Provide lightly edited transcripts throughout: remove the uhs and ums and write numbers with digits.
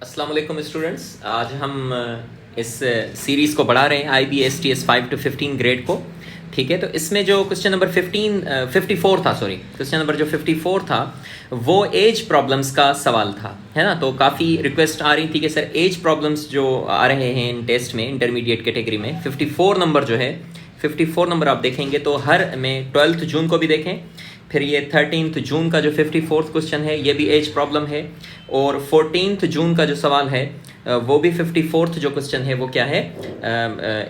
अस्सलाम वालेकुम स्टूडेंट्स। आज हम इस सीरीज़ को बढ़ा रहे हैं IBSTS 5 to 15 ग्रेड को। ठीक है, तो इसमें जो क्वेश्चन नंबर 54 था, क्वेश्चन नंबर जो 54 था वो एज प्रॉब्लम्स का सवाल था, है ना। तो काफ़ी रिक्वेस्ट आ रही थी कि सर एज प्रॉब्लम्स जो आ रहे हैं इन टेस्ट में इंटरमीडिएट कैटेगरी में 54 नंबर जो है 54 नंबर आप देखेंगे तो हर में 12 जून को भी देखें, फिर ये 13 जून का जो 54th क्वेश्चन है ये भी एज प्रॉब्लम है, और 14 जून का जो सवाल है वो भी 54th जो क्वेश्चन है वो क्या है,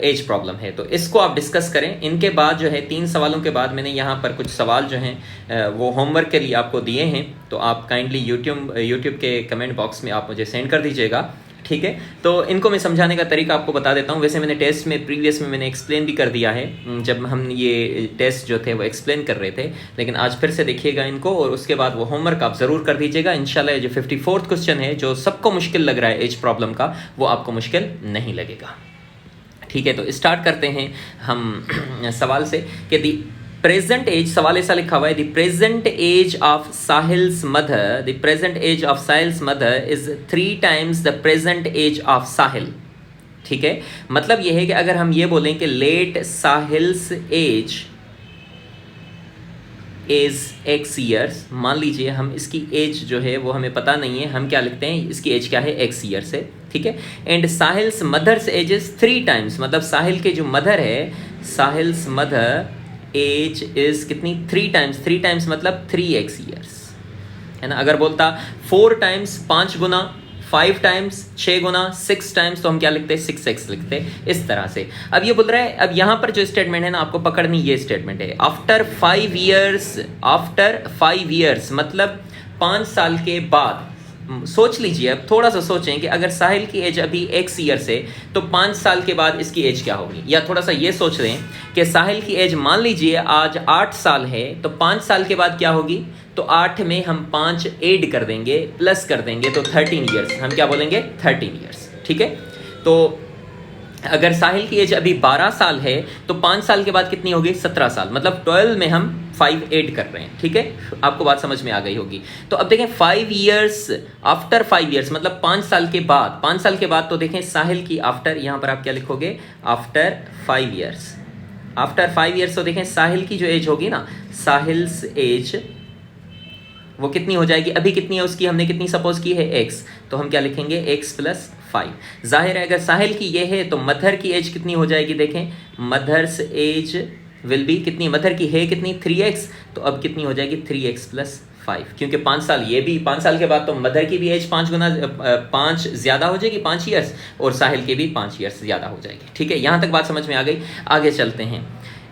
एज प्रॉब्लम है। तो इसको आप डिस्कस करें। इनके बाद जो है 3 सवालों के बाद मैंने यहाँ पर कुछ सवाल जो हैं वो होमवर्क के लिए आपको दिए हैं, तो आप काइंडली यूट्यूब के कमेंट बॉक्स में आप मुझे सेंड कर दीजिएगा। ठीक है, तो इनको मैं समझाने का तरीका आपको बता देता हूँ। वैसे मैंने टेस्ट में प्रीवियस में मैंने एक्सप्लेन भी कर दिया है जब हम ये टेस्ट जो थे वो एक्सप्लेन कर रहे थे, लेकिन आज फिर से देखिएगा इनको और उसके बाद वो होमवर्क आप ज़रूर कर दीजिएगा। इंशाल्लाह ये जो 54th क्वेश्चन है जो सबको मुश्किल लग रहा है एज प्रॉब्लम का, वो आपको मुश्किल नहीं लगेगा। ठीक है, तो स्टार्ट करते हैं हम सवाल से कि दी प्रेजेंट एज, सवाल ऐसा लिखा हुआ है, the present age of Sahil's mother, the present age of Sahil's mother is 3 times the present age of Sahil. ठीक है, मतलब यह है कि अगर हम ये बोलें कि let Sahil's age is x years, मान लीजिए हम इसकी एज जो है वो हमें पता नहीं है, हम क्या लिखते हैं इसकी एज क्या है x ईयर्स है। ठीक है, and Sahil's mother's age is 3 times, मतलब साहिल के जो मदर है, साहिल्स मदर एज इज कितनी 3 times मतलब 3x ईयर्स, है ना। अगर बोलता 4 times 5 गुना, 5 times 6 गुना, 6 times, तो हम क्या लिखते हैं 6x लिखते हैं इस तरह से। अब ये बोल रहा है, अब यहाँ पर जो स्टेटमेंट है ना आपको पकड़नी, ये स्टेटमेंट है आफ्टर 5 years, मतलब 5 साल के बाद। सोच लीजिए, अब थोड़ा सा सोचें कि अगर साहिल की एज अभी x ईयर्स है तो 5 साल के बाद इसकी एज क्या होगी, या थोड़ा सा ये सोच लें कि साहिल की एज मान लीजिए आज 8 साल है तो 5 साल के बाद क्या होगी, तो 8 में हम 5 ऐड कर देंगे, प्लस कर देंगे, तो 13 ईयर्स, हम क्या बोलेंगे 13 ईयर्स। ठीक है, तो अगर साहिल की एज अभी 12 साल है तो 5 साल के बाद कितनी होगी 17 साल, मतलब 12 में हम 5 ऐड कर रहे हैं। ठीक है, आपको बात समझ में आ गई होगी। तो अब देखें 5 years, आफ्टर 5 years मतलब 5 साल के बाद, 5 साल के बाद तो देखें साहिल की आफ्टर, यहाँ पर आप क्या लिखोगे आफ्टर 5 years, आफ्टर 5 years, तो देखें साहिल की जो एज होगी ना, साहिल्स एज वो कितनी हो जाएगी, अभी कितनी है उसकी, हमने कितनी सपोज की है x, तो हम क्या लिखेंगे x + 5। जाहिर है अगर साहिल की ये है तो मदर की एज कितनी हो जाएगी, देखें मदर्स एज विल बी कितनी, मदर की है कितनी 3x, तो अब कितनी हो जाएगी 3x + 5, क्योंकि 5 साल, ये भी 5 साल के बाद तो मदर की भी एज 5 गुना 5 ज़्यादा हो जाएगी 5 ईयर्स, और साहिल की भी 5 ईयर्स ज़्यादा हो जाएगी। ठीक है, यहाँ तक बात समझ में आ गई। आगे चलते हैं,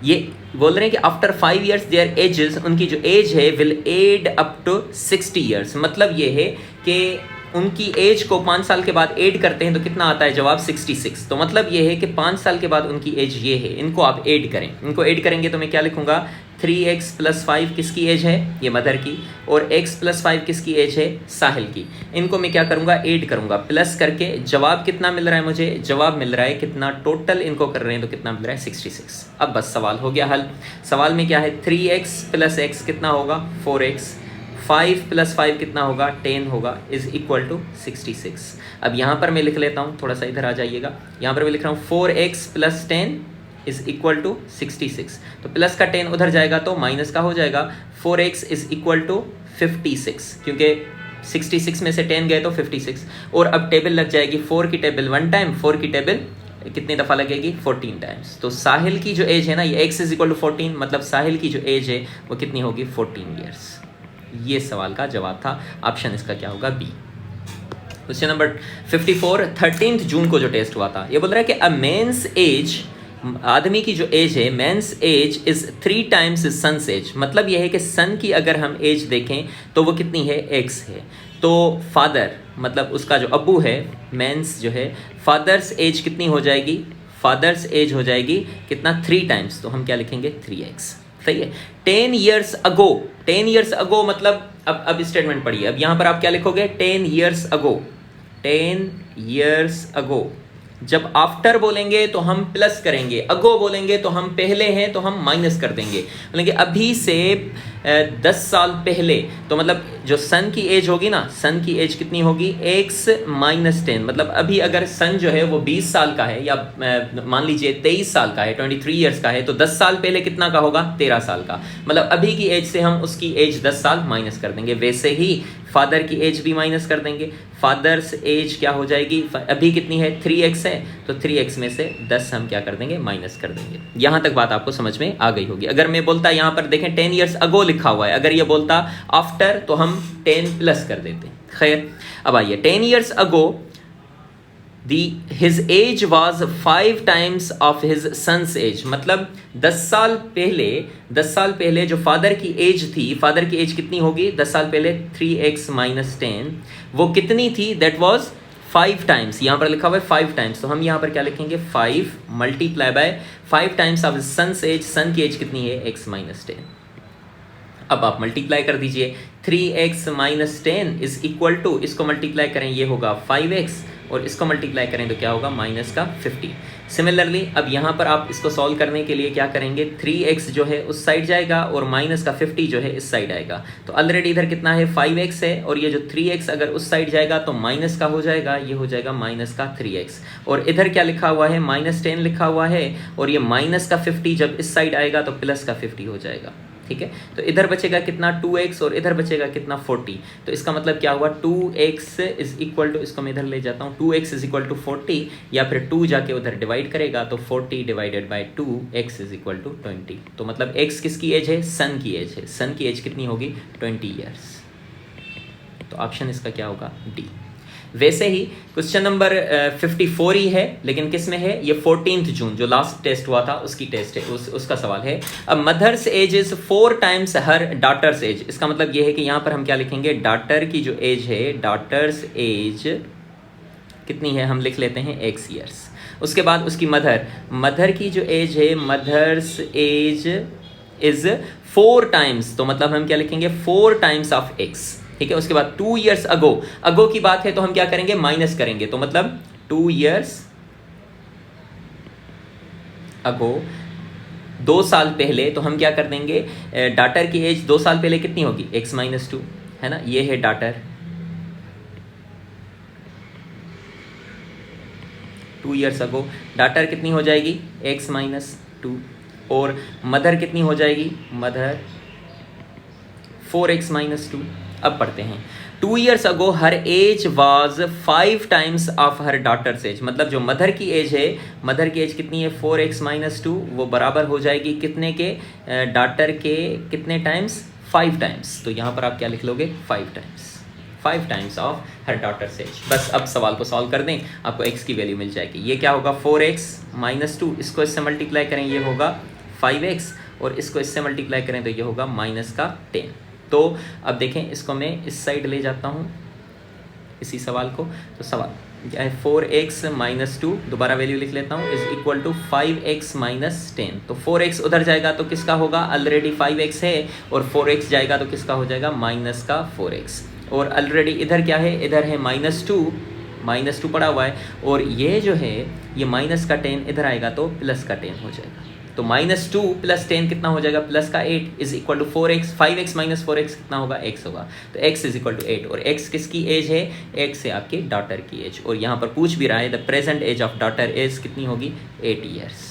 ये बोल रहे हैं कि आफ्टर 5 years देयर एजेस, उनकी जो एज है will add up to 60 years, मतलब ये है कि उनकी एज को 5 साल के बाद ऐड करते हैं तो कितना आता है जवाब 66। तो मतलब ये है कि 5 साल के बाद उनकी एज ये है, इनको आप ऐड करें, इनको ऐड करेंगे तो मैं क्या लिखूंगा 3x + 5 किसकी एज है, ये मदर की, और x + 5 किसकी एज है, साहिल की। इनको मैं क्या करूंगा ऐड करूंगा, प्लस करके जवाब कितना मिल रहा है मुझे, जवाब मिल रहा है कितना, टोटल इनको कर रहे हैं तो कितना मिल रहा है 66। अब बस सवाल हो गया हल। सवाल में क्या है 3x + x कितना होगा 4x, 5 + 5 कितना होगा 10 होगा, इज इक्वल टू 66। अब यहाँ पर मैं लिख लेता हूँ, थोड़ा सा इधर आ जाइएगा, यहाँ पर मैं लिख रहा हूँ 4x + 10 इज इक्वल टू 66, तो प्लस का 10 उधर जाएगा तो माइनस का हो जाएगा, 4x इज इक्वल टू 56, क्योंकि 66 में से 10 गए तो 56, और अब टेबल लग जाएगी 4 की टेबल 1 टाइम, 4 की टेबल कितनी दफ़ा लगेगी 14 टाइम्स। तो साहिल की जो एज है ना, ये x इज इक्वल टू 14, मतलब साहिल की जो एज है वो कितनी होगी 14 ईयर्स। ये सवाल का जवाब था, ऑप्शन इसका क्या होगा बी। क्वेश्चन नंबर 54, 13 जून को जो टेस्ट हुआ था, ये बोल रहा है कि अ मेंस एज, आदमी की जो एज है, men's age is 3 times son's age, मतलब यह है कि सन की अगर हम एज देखें तो वो कितनी है x है, तो फादर मतलब उसका जो अब्बू है, मेंस जो है, फादर्स एज कितनी हो जाएगी, फादर्स एज हो जाएगी कितना 3 times, तो हम क्या लिखेंगे 3x। सही है, 10 years ago, 10 years ago मतलब अब स्टेटमेंट पढ़िए, अब यहाँ पर आप क्या लिखोगे 10 years ago, 10 years ago। जब आफ्टर बोलेंगे तो हम प्लस करेंगे, अगो बोलेंगे तो हम पहले हैं तो हम माइनस कर देंगे, बोलेंगे अभी से 10 साल पहले, तो मतलब जो सन की एज होगी ना, सन की एज कितनी होगी, x माइनस 10। मतलब अभी अगर सन जो है वो 20 साल का है, या मान लीजिए 23 साल का है, 23 ईयर्स का है, तो 10 साल पहले कितना का होगा, 13 साल का। मतलब अभी की एज से हम उसकी एज 10 साल माइनस कर देंगे। वैसे ही फादर की एज भी माइनस कर देंगे। फादर्स एज क्या हो जाएगी, अभी कितनी है, 3x है, तो 3x में से 10 हम क्या कर देंगे, माइनस कर देंगे। यहां तक बात आपको समझ में आ गई होगी। अगर मैं बोलता, यहां पर देखें 10 ईयर्स अगो लिखा हुआ है, अगर ये बोलता आफ्टर तो हम 10 प्लस कर देते। खैर, अब आइए 10 years ago his age was 5 times of his son's age। मतलब 10 साल पहले जो फादर की एज थी, फादर की एज कितनी होगी 10 साल पहले, 3x माइनस 10, वो कितनी थी, दैट वाज 5 टाइम्स। यहां पर लिखा हुआ है 5 टाइम्स, तो हम यहां पर क्या लिखेंगे, 5 multiply by 5 times of sons age. Son की एज कितनी है, x माइनस 10। अब आप मल्टीप्लाई कर दीजिए, 3x minus 10 is equal to, इसको मल्टीप्लाई करें ये होगा 5x, और इसको मल्टीप्लाई करें तो क्या होगा, माइनस का 50। सिमिलरली अब यहाँ पर आप इसको सॉल्व करने के लिए क्या करेंगे, 3x जो है उस साइड जाएगा और माइनस का 50 जो है इस साइड आएगा। तो ऑलरेडी इधर कितना है, 5x है, और ये जो 3x अगर उस साइड जाएगा तो माइनस का हो जाएगा, ये हो जाएगा माइनस का 3x। और इधर क्या लिखा हुआ है, माइनस 10 लिखा हुआ है, और ये माइनस का 50 जब इस साइड आएगा तो प्लस का 50 हो जाएगा। ठीक है, तो इधर बचेगा कितना, 2x, और इधर बचेगा कितना, 40। तो इसका मतलब क्या हुआ, 2x इज इक्वल टू, इसको मैं इधर ले जाता हूँ, 2x इज इक्वल टू 40, या फिर 2 जाके उधर डिवाइड करेगा तो 40 divided by 2, x is equal to 20। तो मतलब x किसकी एज है, सन की एज है। सन की एज कितनी होगी, 20 ईयर्स। तो ऑप्शन इसका क्या होगा, डी। वैसे ही क्वेश्चन नंबर 54 ही है, लेकिन किस में है, ये 14 जून जो लास्ट टेस्ट हुआ था उसकी टेस्ट है, उसका सवाल है। अब mother's age is 4 times her daughter's age. इसका मतलब ये है कि यहाँ पर हम क्या लिखेंगे, डॉटर की जो एज है, डॉटर्स एज कितनी है, हम लिख लेते हैं x ईयर्स। उसके बाद उसकी मदर की जो एज है, मदर्स एज इज 4 टाइम्स, तो मतलब हम क्या लिखेंगे, 4 टाइम्स ऑफ x। ठीक है, उसके बाद 2 ईयर्स अगो की बात है तो हम क्या करेंगे, माइनस करेंगे। तो मतलब 2 ईयर्स अगो, 2 साल पहले, तो हम क्या कर देंगे, डॉटर की एज 2 साल पहले कितनी होगी, x माइनस 2, है ना, ये है डॉटर। 2 ईयर्स अगो डॉटर कितनी हो जाएगी, x माइनस 2, और मदर कितनी हो जाएगी, मदर 4x माइनस 2। अब पढ़ते हैं, 2 years ago her age was 5 times of her daughter's age. मतलब जो मदर की एज है, मदर की एज कितनी है, 4x माइनस 2, वो बराबर हो जाएगी कितने के, डॉटर के कितने टाइम्स, 5 टाइम्स। तो यहाँ पर आप क्या लिख लोगे, 5 times of her daughter's as. बस अब सवाल को सॉल्व कर दें, आपको x की वैल्यू मिल जाएगी। ये क्या होगा, 4x माइनस 2, इसको इससे मल्टीप्लाई करें ये होगा 5x, और इसको इससे मल्टीप्लाई करें तो ये होगा माइनस का 10। तो अब देखें, इसको मैं इस साइड ले जाता हूँ इसी सवाल को, तो सवाल क्या है, 4x माइनस 2, दोबारा वैल्यू लिख लेता हूँ, is equal to 5x minus 10। तो 4x उधर जाएगा तो किसका होगा, ऑलरेडी 5x है, और 4x जाएगा तो किसका हो जाएगा, माइनस का 4x। और ऑलरेडी इधर क्या है, इधर है माइनस 2 पड़ा हुआ है, और ये जो है ये माइनस का 10 इधर आएगा तो प्लस का 10 हो जाएगा। तो माइनस 2 प्लस 10 कितना हो जाएगा, प्लस का 8 is equal to 4x। 5x minus 4x कितना होगा, x होगा। तो x इज इक्वल टू 8, और x किसकी एज है, x है आपकी डॉटर की एज। और यहाँ पर पूछ भी रहा है, the present age of daughter age कितनी होगी, 8 ईयर्स।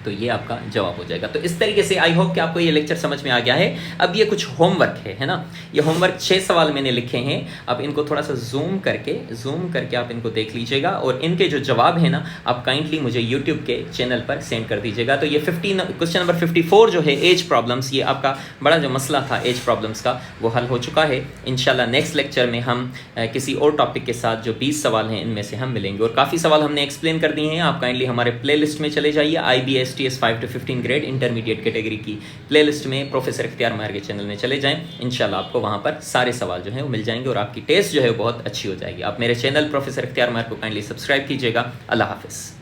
तो ये आपका जवाब हो जाएगा। तो इस तरीके से आई होप कि आपको ये लेक्चर समझ में आ गया है। अब ये कुछ होमवर्क है ना, ये होमवर्क 6 सवाल मैंने लिखे हैं। अब इनको थोड़ा सा जूम करके आप इनको देख लीजिएगा, और इनके जो जवाब है ना, आप काइंडली मुझे यूट्यूब के चैनल पर सेंड कर दीजिएगा। तो ये क्वेश्चन नंबर 54 जो है, एज प्रॉब्लम्स, ये आपका बड़ा जो मसला था एज प्रॉब्लम्स का, वो हल हो चुका है। इंशाल्लाह नेक्स्ट लेक्चर में हम किसी और टॉपिक के साथ जो 20 सवाल हैं इनमें से हम मिलेंगे। और काफ़ी सवाल हमने एक्सप्लेन कर दिए हैं। आप काइंडली हमारे प्ले लिस्ट में चले जाइए, IBSTS 5 to 15 grade intermediate category की प्लेलिस्ट में प्रोफेसर इख्तियार माहिर के चैनल में चले जाएं। इंशाल्लाह आपको वहां पर सारे सवाल जो हैं वो मिल जाएंगे, और आपकी टेस्ट जो है वो बहुत अच्छी हो जाएगी। आप मेरे चैनल प्रोफेसर इख्तियार माहिर को काइंडली सब्सक्राइब कीजिएगा। अल्लाह हाफिज़।